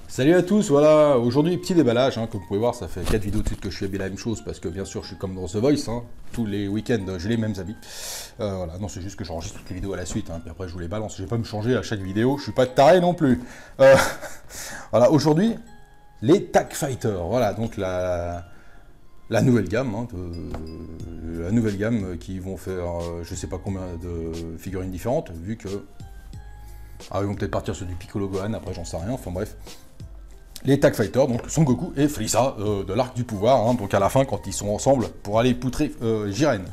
Salut à tous, voilà, aujourd'hui petit déballage, hein, comme vous pouvez voir ça fait 4 vidéos de suite que je fais bien la même chose parce que bien sûr je suis comme dans The Voice, hein, tous les week-ends j'ai les mêmes habits, voilà, non c'est juste que j'enregistre toutes les vidéos à la suite, hein, puis après je vous les balance, je vais pas me changer à chaque vidéo, je suis pas taré non plus. Voilà, aujourd'hui les TAC Fighters, voilà, donc la nouvelle gamme, hein, la nouvelle gamme qui vont faire je sais pas combien de figurines différentes, vu que... Ah, ils vont peut-être partir sur du Piccolo Gohan, après j'en sais rien, enfin bref. Les TAC Fighters, donc Son Goku et Frieza de l'Arc du Pouvoir, hein, donc à la fin quand ils sont ensemble pour aller poutrer Jiren.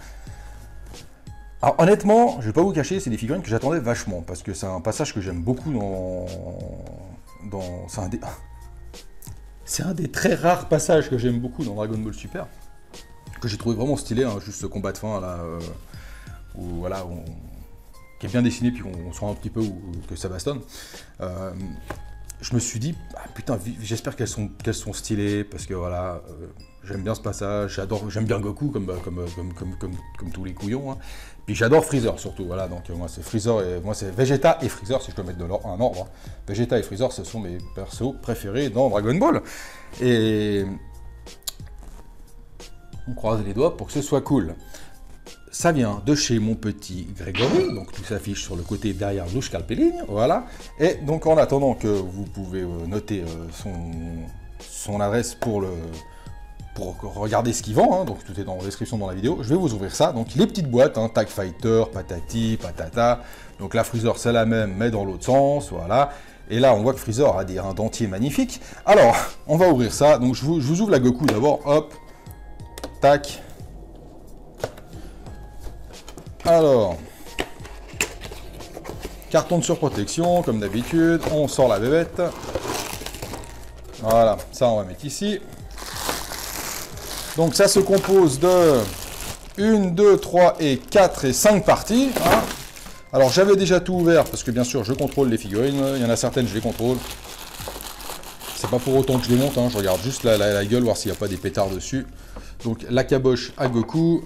Alors honnêtement, je vais pas vous cacher, c'est des figurines que j'attendais vachement, parce que c'est un passage que j'aime beaucoup c'est un des très rares passages que j'aime beaucoup dans Dragon Ball Super, que j'ai trouvé vraiment stylé, hein, juste ce combat de fin là, où voilà, qui est bien dessiné, puis on sent un petit peu que ça bastonne. Je me suis dit, ah, putain, j'espère qu'elles sont stylées, parce que voilà, j'aime bien ce passage, j'aime bien Goku, comme tous les couillons, hein. Puis j'adore Freezer, surtout, voilà, donc moi c'est Freezer, et moi c'est Vegeta et Freezer, si je dois mettre un ordre, hein. Vegeta et Freezer, ce sont mes persos préférés dans Dragon Ball, et on croise les doigts pour que ce soit cool. Ça vient de chez mon petit Grégory, donc tout s'affiche sur le côté derrière Louche Calpéligne, voilà. Et donc en attendant que vous pouvez noter son adresse pour regarder ce qu'il vend, hein, donc tout est dans la description dans la vidéo, je vais vous ouvrir ça. Donc les petites boîtes, hein, TAC Fighter, patati, patata, donc la Freezer c'est la même, mais dans l'autre sens, voilà. Et là on voit que Freezer a un dentier magnifique. Alors, on va ouvrir ça, donc je vous ouvre la Goku d'abord, hop, tac. Alors, carton de surprotection, comme d'habitude, on sort la bébête. Voilà, ça on va mettre ici. Donc ça se compose de 1, 2, 3 et 4 et 5 parties. Hein. Alors j'avais déjà tout ouvert, parce que bien sûr je contrôle les figurines, il y en a certaines je les contrôle. C'est pas pour autant que je les monte, hein. Je regarde juste la gueule, voir s'il n'y a pas des pétards dessus. Donc la caboche à Goku.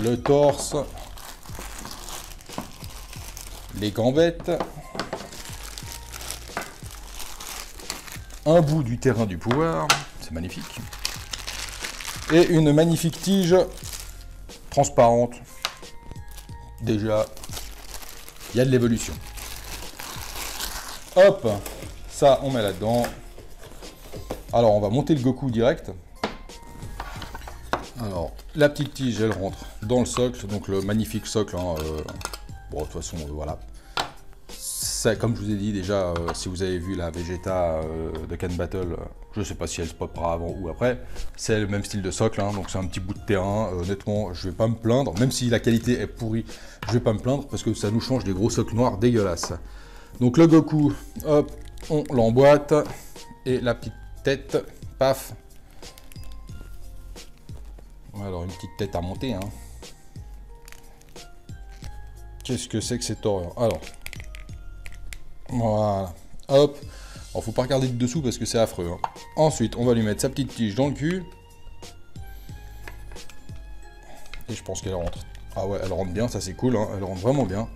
Le torse, les gambettes, un bout du terrain du pouvoir, c'est magnifique, et une magnifique tige transparente. Déjà, il y a de l'évolution. Hop, ça on met là-dedans. Alors on va monter le Goku direct. Alors, la petite tige, elle rentre dans le socle, donc le magnifique socle, hein, bon, de toute façon, voilà. Ça, comme je vous ai dit déjà, si vous avez vu la Vegeta de Ken Battle, je ne sais pas si elle se popera avant ou après, c'est le même style de socle, hein, donc c'est un petit bout de terrain, honnêtement, je ne vais pas me plaindre, même si la qualité est pourrie, je ne vais pas me plaindre, parce que ça nous change des gros socles noirs dégueulasses. Donc le Goku, hop, on l'emboîte, et la petite tête, paf. Alors une petite tête à monter, hein. Qu'est-ce que c'est que cette horreur? Alors, voilà, hop. Alors faut pas regarder de dessous parce que c'est affreux, hein. Ensuite, on va lui mettre sa petite tige dans le cul. Et je pense qu'elle rentre. Ah ouais, elle rentre bien, ça c'est cool, hein. Elle rentre vraiment bien.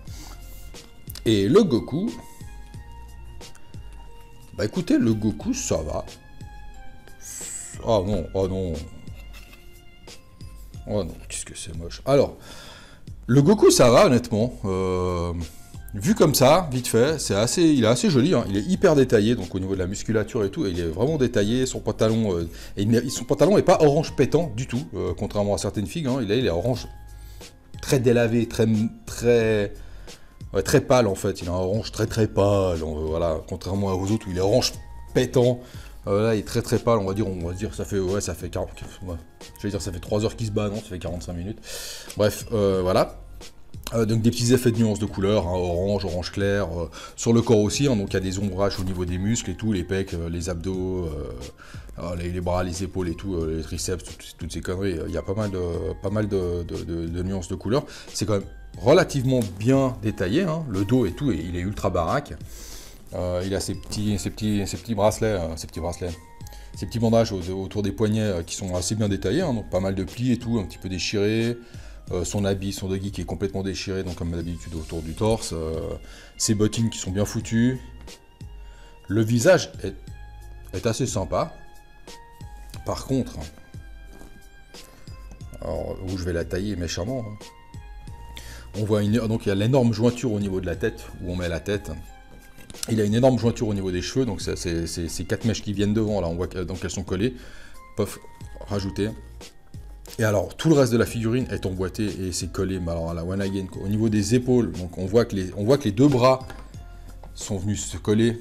Et le Goku... Bah écoutez, le Goku, ça va. Ah non, oh non. Oh non, qu'est-ce que c'est moche. Alors, le Goku, ça va, honnêtement. Vu comme ça, vite fait, il est assez joli, hein. Il est hyper détaillé, donc au niveau de la musculature et tout, il est vraiment détaillé. Son pantalon, son pantalon n'est pas orange pétant du tout, contrairement à certaines figues, hein. Il est orange très délavé, très pâle en fait. Il a un orange très pâle, voilà. Contrairement aux autres où il est orange pétant. Là, il est très pâle, on va dire, ça fait 40, ouais, je vais dire, ça fait 3 heures qu'il se bat, non, ça fait 45 minutes. Bref, voilà. Donc des petits effets de nuances de couleurs, hein, orange, orange clair, sur le corps aussi, hein, donc il y a des ombrages au niveau des muscles et tout, les pecs, les abdos, les bras, les épaules et tout, les triceps, toutes ces conneries, il y a pas mal de nuances de couleurs. C'est quand même relativement bien détaillé, hein, le dos et tout, et il est ultra baraque. Il a ces petits bracelets, ces petits bandages autour des poignets qui sont assez bien détaillés, hein, donc pas mal de plis et tout, un petit peu déchirés. Son habit, son doggy qui est complètement déchiré, donc comme d'habitude autour du torse. Ses bottines qui sont bien foutues. Le visage est assez sympa. Par contre, alors, où je vais la tailler méchamment, hein, on voit donc il y a l'énorme jointure au niveau de la tête, où on met la tête. Il a une énorme jointure au niveau des cheveux, donc c'est ces 4 mèches qui viennent devant, là on voit donc elles sont collées. Peuvent rajouter. Et alors, tout le reste de la figurine est emboîté et c'est collé, mais alors à la One Again, quoi. Au niveau des épaules, donc on voit que les deux bras sont venus se coller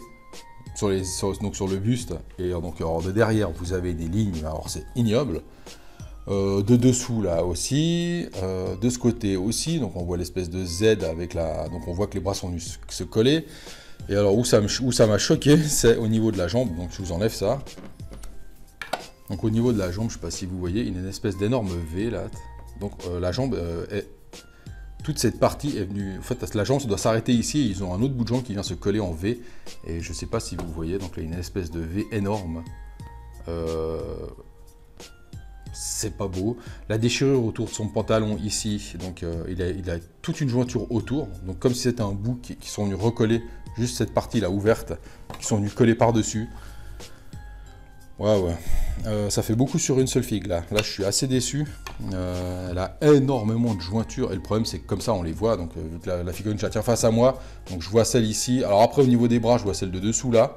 sur le buste. Et donc, alors, de derrière, vous avez des lignes, alors c'est ignoble. De dessous, là aussi. De ce côté aussi, donc on voit l'espèce de Z avec la... Donc on voit que les bras sont venus se coller. Et alors, où ça m'a choqué, c'est au niveau de la jambe, donc je vous enlève ça. Donc au niveau de la jambe, je ne sais pas si vous voyez, il y a une espèce d'énorme V là. Donc la jambe toute cette partie est venue... En fait, la jambe ça doit s'arrêter ici, et ils ont un autre bout de jambe qui vient se coller en V. Et je ne sais pas si vous voyez, donc là il y a une espèce de V énorme. C'est pas beau. La déchirure autour de son pantalon ici, donc il a toute une jointure autour. Donc comme si c'était un bout qui sont venus recoller juste cette partie là ouverte, qui sont venus coller par-dessus. Ouais. Ça fait beaucoup sur une seule figue, là. Là, je suis assez déçu. Elle a énormément de jointures. Et le problème, c'est que comme ça, on les voit. Donc, vu que la figurine, je la tiens face à moi. Donc, je vois celle ici. Alors après, au niveau des bras, je vois celle de dessous, là.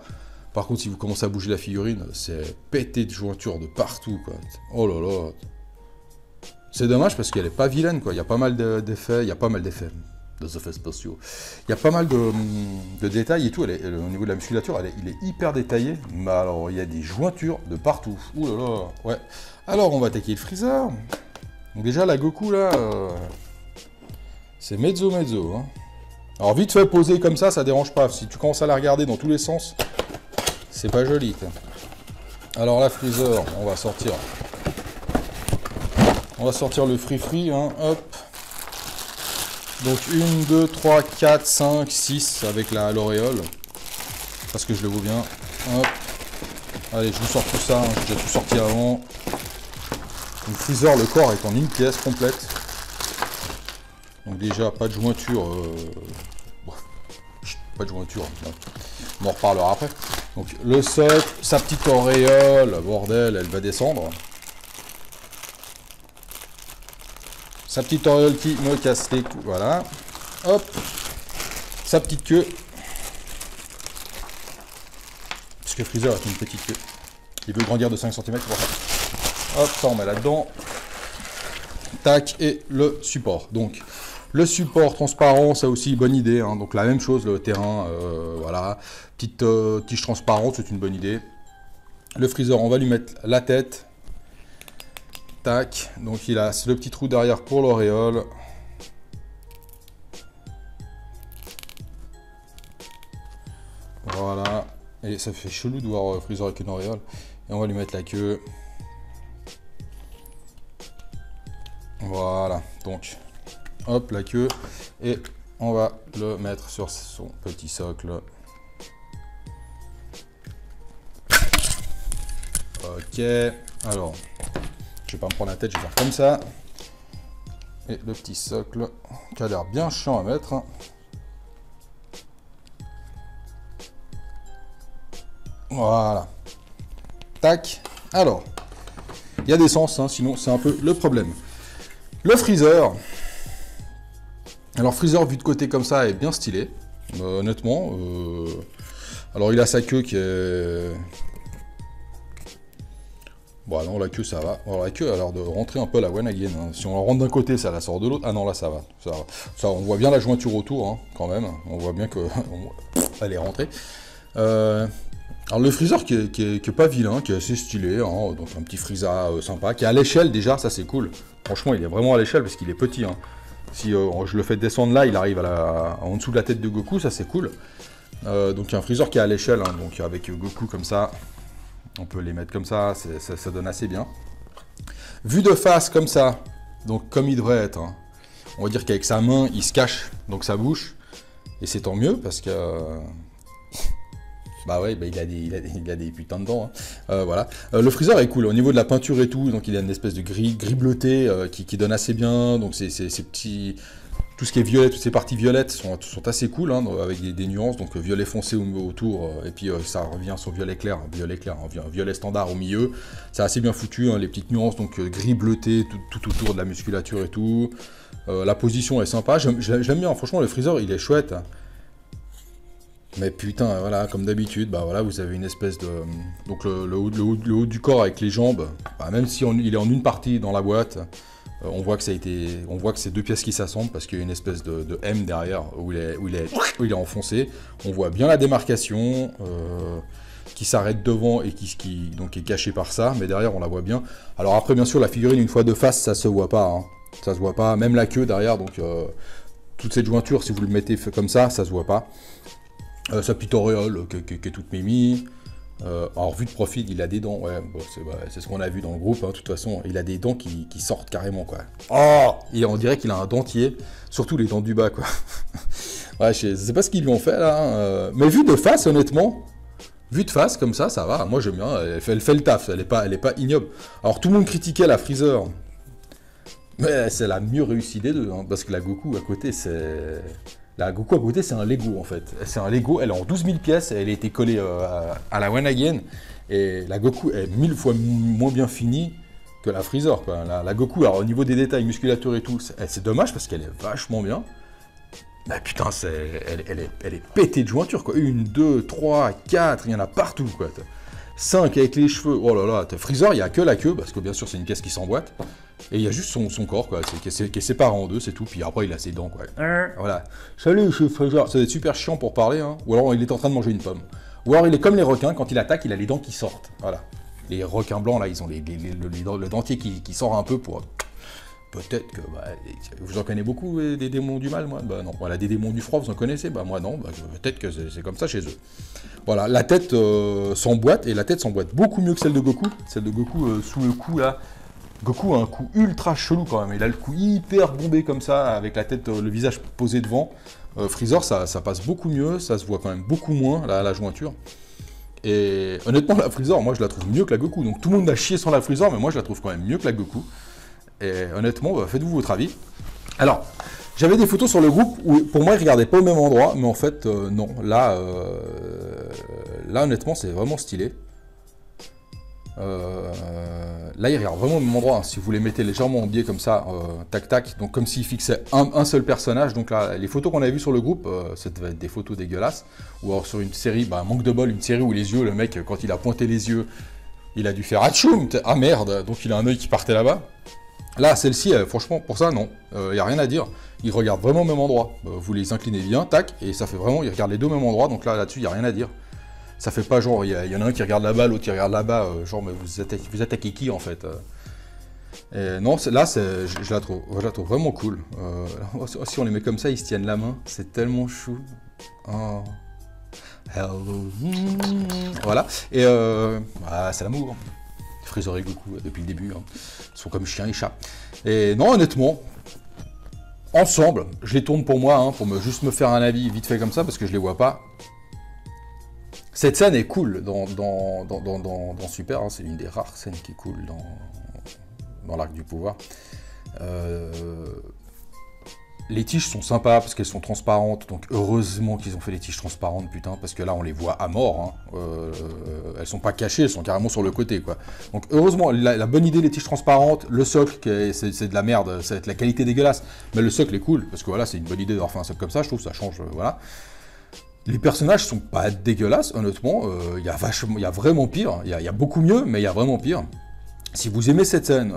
Par contre, si vous commencez à bouger la figurine, c'est pété de jointures de partout, quoi. Oh là là. C'est dommage parce qu'elle n'est pas vilaine, quoi. Il y a pas mal d'effets. Il y a pas mal d'effets. Des effets spéciaux. Il y a pas mal de détails et tout. Au niveau de la musculature, il est hyper détaillé. Mais alors, il y a des jointures de partout. Ouh là là. Ouais. Alors, on va attaquer le Freezer. Donc déjà, la Goku, là, c'est mezzo. Hein. Alors, vite fait, poser comme ça dérange pas. Si tu commences à la regarder dans tous les sens, c'est pas joli, quoi. Alors, la Freezer, on va sortir le free, hein. Hop. Donc 1, 2, 3, 4, 5, 6 avec l'auréole. Parce que je le vaux bien. Hop. Allez, je vous sors tout ça. Hein. J'ai déjà tout sorti avant. Donc Freezer, le corps est en une pièce complète. Donc déjà, pas de jointure. Pas de jointure. Bon. On en reparlera après. Donc le socle, sa petite auréole. Bordel, elle va descendre. Sa petite auréole qui me casse les couilles. Voilà. Hop. Sa petite queue. Parce que Freezer a une petite queue. Il veut grandir de 5 cm pour ça. Hop, ça on met là-dedans. Tac. Et le support. Donc, le support transparent, c'est aussi bonne idée. Hein. Donc la même chose, le terrain. Voilà. Petite tige transparente, c'est une bonne idée. Le Freezer, on va lui mettre la tête. Tac, donc il a le petit trou derrière pour l'auréole. Voilà, et ça fait chelou de voir Freezer avec une auréole. Et on va lui mettre la queue. Voilà, donc hop la queue. Et on va le mettre sur son petit socle. Ok, alors... Je vais pas me prendre la tête, je vais faire comme ça. Et le petit socle qui a l'air bien chiant à mettre. Voilà. Tac. Alors, il y a des sens, hein, sinon c'est un peu le problème. Le Freezer. Alors Freezer vu de côté comme ça est bien stylé. Honnêtement. Alors il a sa queue qui est... Bon, non, la queue, ça va. Alors, la queue a l'air de rentrer un peu la One Again. Hein. Si on la rentre d'un côté, ça la sort de l'autre. Ah non, là, ça va. Ça, on voit bien la jointure autour, hein, quand même. On voit bien qu'elle est rentrée. Alors, le Freezer qui est pas vilain, qui est assez stylé. Hein, donc, un petit Freezer sympa, qui est à l'échelle, déjà. Ça, c'est cool. Franchement, il est vraiment à l'échelle parce qu'il est petit. Hein. Si je le fais descendre là, il arrive en dessous de la tête de Goku, ça c'est cool. Donc il y a un freezer qui est à l'échelle, hein, donc avec Goku comme ça, on peut les mettre comme ça, ça donne assez bien. Vu de face comme ça, donc comme il devrait être, hein, on va dire qu'avec sa main, il se cache donc sa bouche, et c'est tant mieux parce que... bah ouais, bah il a des putains de dents, hein. Voilà. Le freezer est cool, au niveau de la peinture et tout, donc il a une espèce de gris bleuté qui donne assez bien, donc ces petits... Tout ce qui est violet, toutes ces parties violettes sont assez cool, hein, avec des nuances, donc violet foncé autour, et puis ça revient sur violet clair, violet standard au milieu. C'est assez bien foutu, hein, les petites nuances, donc gris bleuté tout autour de la musculature et tout. La position est sympa, j'aime bien, franchement le freezer il est chouette. Mais putain, voilà, comme d'habitude, bah voilà, vous avez une espèce de... Donc le haut du corps avec les jambes, bah, même si il est en une partie dans la boîte, on voit que c'est deux pièces qui s'assemblent parce qu'il y a une espèce de M derrière où il est enfoncé. On voit bien la démarcation qui s'arrête devant et qui donc est cachée par ça, mais derrière on la voit bien. Alors après bien sûr la figurine une fois de face ça se voit pas, hein. Ça se voit pas, même la queue derrière, donc toute cette jointure si vous le mettez comme ça se voit pas. Sa petite auréole qui est toute mimi. Alors vue de profil, il a des dents, ouais, bon, c'est ce qu'on a vu dans le groupe, hein, de toute façon, il a des dents qui sortent carrément, quoi. Oh, et on dirait qu'il a un dentier, surtout les dents du bas, quoi. Ouais, je sais pas ce qu'ils lui ont fait, là, hein, mais vu de face, honnêtement, vue de face, comme ça va, moi j'aime bien, elle fait le taf, elle est pas ignoble. Alors tout le monde critiquait la Freezer, mais c'est la mieux réussie des deux, hein, parce que la Goku à côté, c'est... La Goku à côté, c'est un Lego en fait. C'est un Lego, elle est en 12 000 pièces, elle a été collée à la One Again. Et la Goku est 1000 fois moins bien finie que la Freezer, quoi. La Goku, alors au niveau des détails, musculature et tout, c'est dommage parce qu'elle est vachement bien. Mais putain, elle est pétée de jointures, quoi. 1, 2, 3, 4, il y en a partout, quoi. 5 avec les cheveux, oh là là, Freezer, il n'y a que la queue, parce que bien sûr c'est une pièce qui s'emboîte, et il y a juste son corps, quoi, qui est séparé en deux, c'est tout, puis après il a ses dents, quoi. Voilà. Salut, je suis Freezer, ça va être super chiant pour parler, hein, ou alors il est en train de manger une pomme. Ou alors il est comme les requins, quand il attaque, il a les dents qui sortent, voilà. Les requins blancs, là, ils ont le dentier qui sort un peu pour... Peut-être que, bah, vous en connaissez beaucoup des démons du mal, moi. Bah non, voilà, des démons du froid, vous en connaissez? Bah moi non, bah, peut-être que c'est comme ça chez eux. Voilà, la tête s'emboîte, et la tête s'emboîte beaucoup mieux que celle de Goku. Celle de Goku, sous le cou, là, Goku a un cou ultra chelou quand même. Il a le cou hyper bombé comme ça, avec la tête, le visage posé devant. Freezer, ça passe beaucoup mieux, ça se voit quand même beaucoup moins, la jointure. Et honnêtement, la Freezer, moi je la trouve mieux que la Goku. Donc tout le monde a chié sur la Freezer, mais moi je la trouve quand même mieux que la Goku. Et honnêtement, bah, faites-vous votre avis. Alors, j'avais des photos sur le groupe où pour moi ils regardaient pas au même endroit, mais en fait non. Là honnêtement c'est vraiment stylé. Là ils regardent vraiment au même endroit, hein. Si vous les mettez légèrement en biais comme ça, tac tac, donc comme s'ils fixaient un seul personnage. Donc là, les photos qu'on avait vues sur le groupe, ça devait être des photos dégueulasses. Ou alors sur une série, bah, manque de bol, une série où les yeux, le mec quand il a pointé les yeux, il a dû faire atchoum, ah merde, donc il a un œil qui partait là-bas. Là, celle-ci, franchement, pour ça, non. Il n'y a rien à dire. Ils regardent vraiment au même endroit. Vous les inclinez bien, tac, et ça fait vraiment, ils regardent les deux au même endroit, donc là-dessus, il n'y a rien à dire. Ça fait pas genre, il y en a un qui regarde là-bas, l'autre qui regarde là-bas, genre, mais vous attaquez qui, en fait? Non, là, je la trouve vraiment cool. Si on les met comme ça, ils se tiennent la main, c'est tellement chou. Oh. Hello. Voilà, et c'est l'amour. Freezer et Goku depuis le début, hein. Ils sont comme chien et chat. Et non, honnêtement, ensemble, je les tourne pour moi, hein, pour juste me faire un avis vite fait comme ça, parce que je les vois pas. Cette scène est cool dans Super, hein, c'est l'une des rares scènes qui est cool dans l'Arc du Pouvoir. Les tiges sont sympas parce qu'elles sont transparentes, donc heureusement qu'ils ont fait les tiges transparentes, putain, parce que là on les voit à mort, hein. Elles sont pas cachées, elles sont carrément sur le côté, quoi. Donc heureusement, la bonne idée des tiges transparentes, le socle, c'est de la merde, ça va être la qualité dégueulasse, mais le socle est cool, parce que voilà, c'est une bonne idée d'avoir fait un socle comme ça, je trouve, ça change, voilà. Les personnages sont pas dégueulasses, honnêtement, il y a vraiment pire, il y a beaucoup mieux, mais il y a vraiment pire. Si vous aimez cette scène,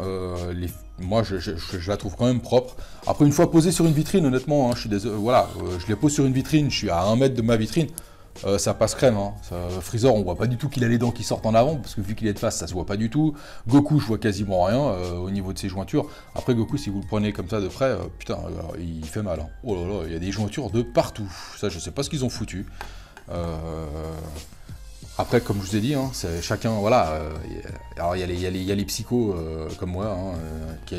moi je la trouve quand même propre. Après, une fois posée sur une vitrine, honnêtement, hein, je suis désolé, voilà, je les pose sur une vitrine, je suis à 1 mètre de ma vitrine, ça passe crème. Hein. Freezer, on voit pas du tout qu'il a les dents qui sortent en avant, parce que vu qu'il est de face, ça se voit pas du tout. Goku, je vois quasiment rien au niveau de ses jointures. Après, Goku, si vous le prenez comme ça de près, putain, il fait mal. Hein. Oh là là, il y a des jointures de partout. Ça, je sais pas ce qu'ils ont foutu. Après, comme je vous ai dit, hein, chacun, voilà. Alors, il y a les psychos comme moi, hein, qui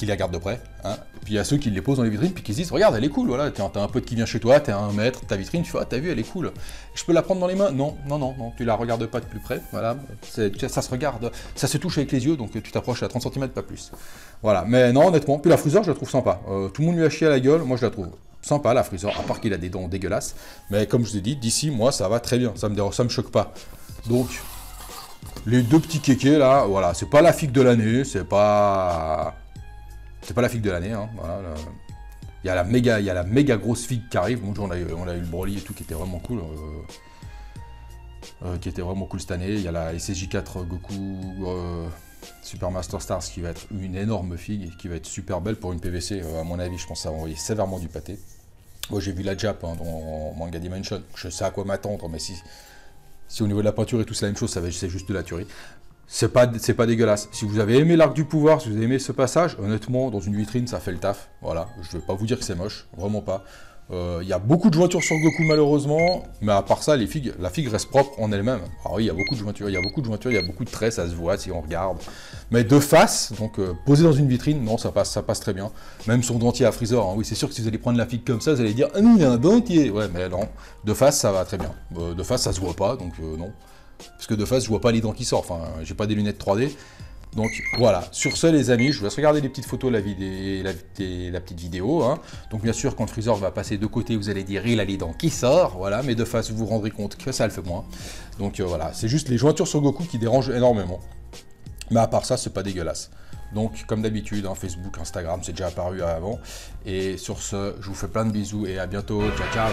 les regardent de près. Hein. Puis il y a ceux qui les posent dans les vitrines, puis qui se disent, regarde, elle est cool, voilà. T'as un pote qui vient chez toi, t'es à 1 mètre, ta vitrine, tu fais, ah, t'as vu, elle est cool. Je peux la prendre dans les mains? Non, non, non, non, tu la regardes pas de plus près, voilà. Ça se regarde, ça se touche avec les yeux, donc tu t'approches à 30 cm, pas plus. Voilà, mais non, honnêtement, puis la Freezer, je la trouve sympa. Tout le monde lui a chié à la gueule, moi je la trouve sympa, la Freezer, à part qu'il a des dents dégueulasses. Mais comme je vous ai dit, d'ici, moi, ça va très bien, ça me choque pas. Donc, les deux petits kékés, là, voilà, c'est pas la figue de l'année, c'est pas la figue de l'année, hein, voilà. Il y a la méga grosse figue qui arrive. Bon, on a eu le Broly et tout qui était vraiment cool. Cette année. Il y a la SSJ4 Goku Super Master Stars qui va être une énorme figue et qui va être super belle pour une PVC. À mon avis, je pense que ça va envoyer sévèrement du pâté. Moi, j'ai vu la Jap hein, dans Manga Dimension. Je sais à quoi m'attendre, mais si au niveau de la peinture et tout c'est la même chose, c'est juste de la tuerie. C'est pas dégueulasse. Si vous avez aimé l'arc du pouvoir, si vous avez aimé ce passage, honnêtement, dans une vitrine, ça fait le taf. Voilà, je vais pas vous dire que c'est moche, vraiment pas. Il y a beaucoup de jointures sur Goku malheureusement, mais à part ça, la figue reste propre en elle-même. Alors oui, il y a beaucoup de jointures, il y a beaucoup de traits, ça se voit si on regarde. Mais de face, donc posé dans une vitrine, non, ça passe très bien. Même son dentier à Freezer, hein. Oui, c'est sûr que si vous allez prendre la figue comme ça, vous allez dire « Ah non, il y a un dentier !» Ouais, mais non, de face, ça va très bien. De face, ça se voit pas, donc non. Parce que de face, je vois pas les dents qui sortent, enfin, j'ai pas des lunettes 3D. Donc voilà, sur ce les amis, je vous laisse regarder les petites photos, la petite vidéo. Hein. Donc bien sûr, quand Freezer va passer de côté, vous allez dire il a les dents qui sortent, voilà, mais de face, vous vous rendrez compte que ça le fait moins. Donc voilà, c'est juste les jointures sur Goku qui dérangent énormément. Mais à part ça, c'est pas dégueulasse. Donc comme d'habitude, hein, Facebook, Instagram, c'est déjà apparu avant. Et sur ce, je vous fais plein de bisous et à bientôt, ciao ciao.